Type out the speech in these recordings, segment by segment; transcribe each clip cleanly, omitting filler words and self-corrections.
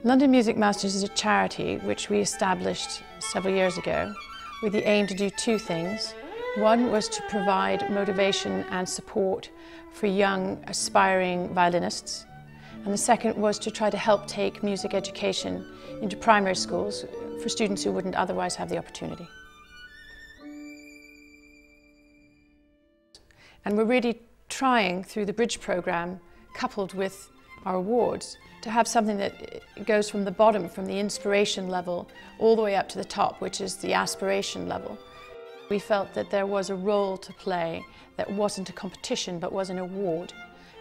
London Music Masters is a charity which we established several years ago with the aim to do two things. One was to provide motivation and support for young aspiring violinists, and the second was to try to help take music education into primary schools for students who wouldn't otherwise have the opportunity. And we're really trying through the Bridge programme, coupled with our awards, to have something that goes from the bottom, from the inspiration level, all the way up to the top, which is the aspiration level. We felt that there was a role to play that wasn't a competition but was an award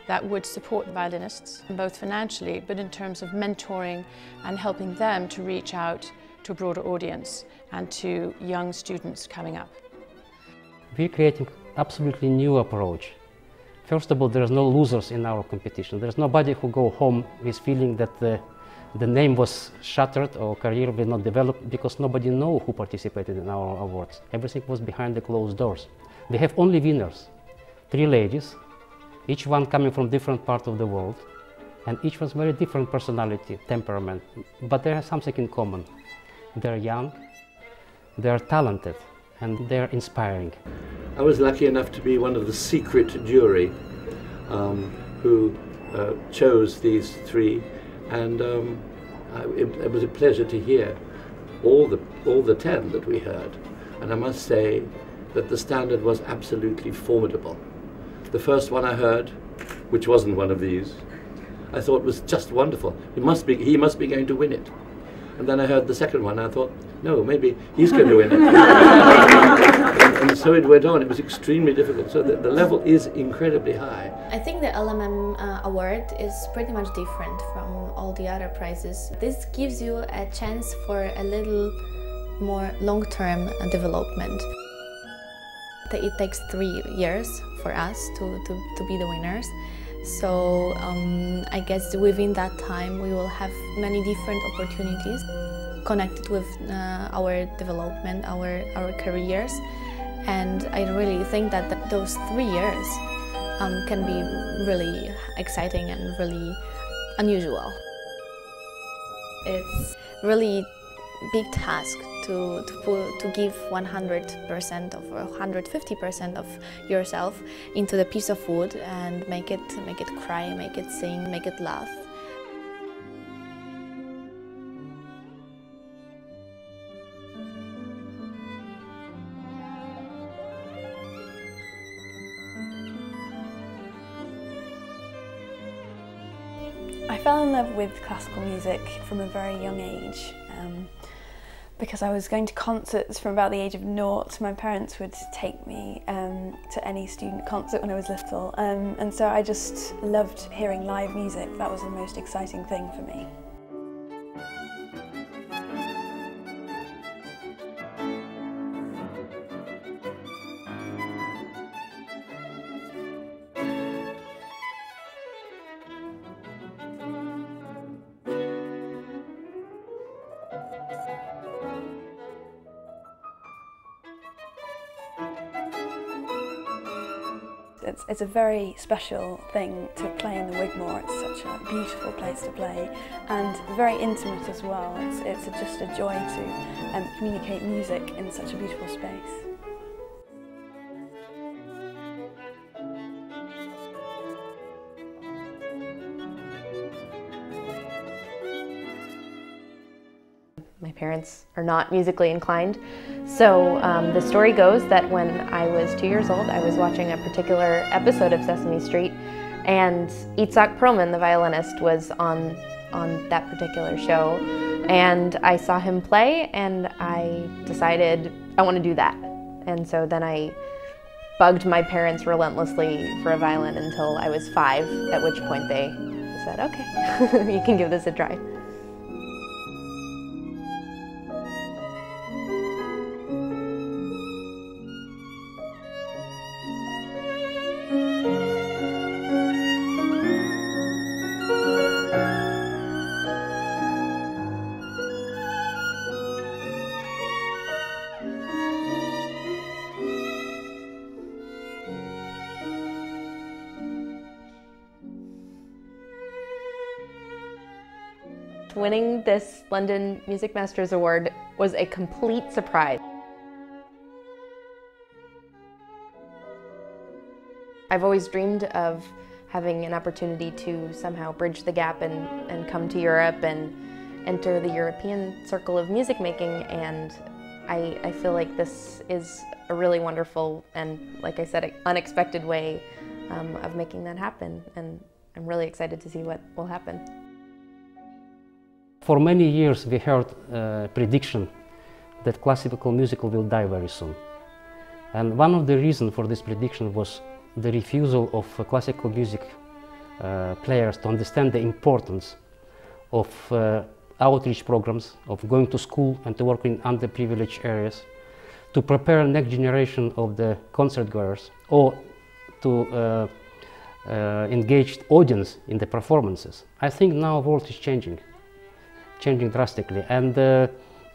that would support violinists, both financially but in terms of mentoring and helping them to reach out to a broader audience and to young students coming up. We're creating absolutely new approach. First of all, there's no losers in our competition. There's nobody who go home with feeling that the name was shattered or career will not develop because nobody know who participated in our awards. Everything was behind the closed doors. We have only winners, 3 ladies, each one coming from different part of the world, and each one's very different personality, temperament, but they have something in common. They're young, they're talented, and they're inspiring. I was lucky enough to be one of the secret jury who chose these 3, and it was a pleasure to hear all the 10 that we heard. And I must say that the standard was absolutely formidable. The first one I heard, which wasn't one of these, I thought was just wonderful. He must be going to win it. And then I heard the second one, and I thought, no, maybe he's going to win it. and so it went on. It was extremely difficult. So the level is incredibly high. I think the LMM award is pretty much different from all the other prizes. This gives you a chance for a little more long-term development. It takes 3 years for us to be the winners. So I guess within that time we will have many different opportunities connected with our development, our careers, and I really think that those 3 years can be really exciting and really unusual. It's really big task to give 100% or 150% of yourself into the piece of wood and make it cry, make it sing, make it laugh. I fell in love with classical music from a very young age. Because I was going to concerts from about the age of 0. My parents would take me to any student concert when I was little, and so I just loved hearing live music. That was the most exciting thing for me. It's a very special thing to play in the Wigmore. It's such a beautiful place to play and very intimate as well. It's just a joy to communicate music in such a beautiful space. My parents are not musically inclined, so the story goes that when I was 2 years old, I was watching a particular episode of Sesame Street, and Itzhak, the violinist, was on that particular show, and I saw him play, and I decided I want to do that. And so then I bugged my parents relentlessly for a violin until I was 5, at which point they said, okay, you can give this a try. winning this London Music Masters Award was a complete surprise. I've always dreamed of having an opportunity to somehow bridge the gap and come to Europe and enter the European circle of music making, and I feel like this is a really wonderful and, like I said, unexpected way of making that happen, and I'm really excited to see what will happen. For many years we heard prediction that classical music will die very soon. And one of the reasons for this prediction was the refusal of classical music players to understand the importance of outreach programs, of going to school and to work in underprivileged areas, to prepare next generation of the concert goers, or to engage audience in the performances. I think now the world is changing drastically, and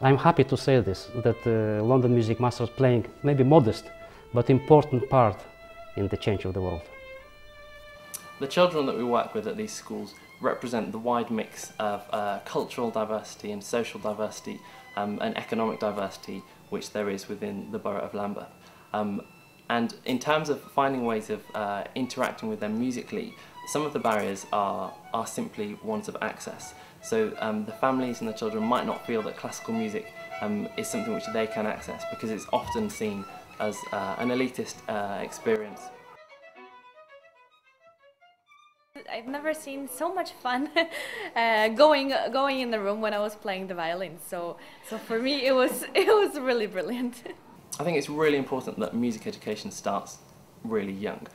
I'm happy to say this, that London Music Masters playing maybe modest but important part in the change of the world. The children that we work with at these schools represent the wide mix of cultural diversity and social diversity and economic diversity which there is within the borough of Lambeth. And in terms of finding ways of interacting with them musically, some of the barriers are simply ones of access. So the families and the children might not feel that classical music is something which they can access because it's often seen as an elitist experience. I've never seen so much fun going in the room when I was playing the violin. So for me it was really brilliant. I think it's really important that music education starts really young.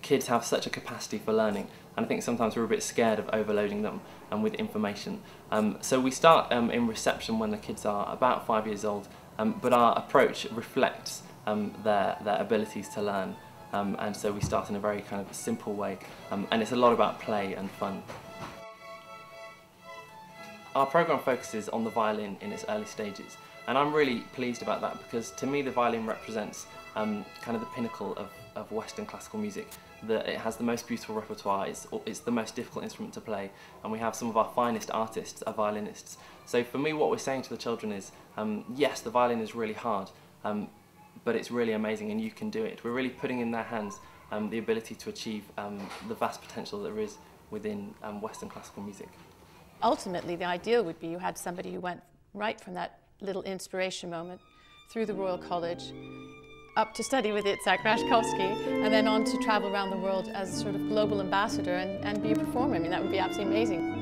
Kids have such a capacity for learning, and I think sometimes we're a bit scared of overloading them with information. So we start in reception when the kids are about 5 years old, but our approach reflects their abilities to learn. And so we start in a very kind of simple way, and it's a lot about play and fun. Our programme focuses on the violin in its early stages, and I'm really pleased about that because to me the violin represents kind of the pinnacle of Western classical music. It has the most beautiful repertoire, it's the most difficult instrument to play, and we have some of our finest artists are violinists. So for me what we're saying to the children is, yes, the violin is really hard, but it's really amazing and you can do it. We're really putting in their hands the ability to achieve the vast potential there is within Western classical music. Ultimately, the ideal would be you had somebody who went right from that little inspiration moment through the Royal College, up to study with Itzhak, Rashkovsky, and then on to travel around the world as a sort of global ambassador and be a performer. I mean, that would be absolutely amazing.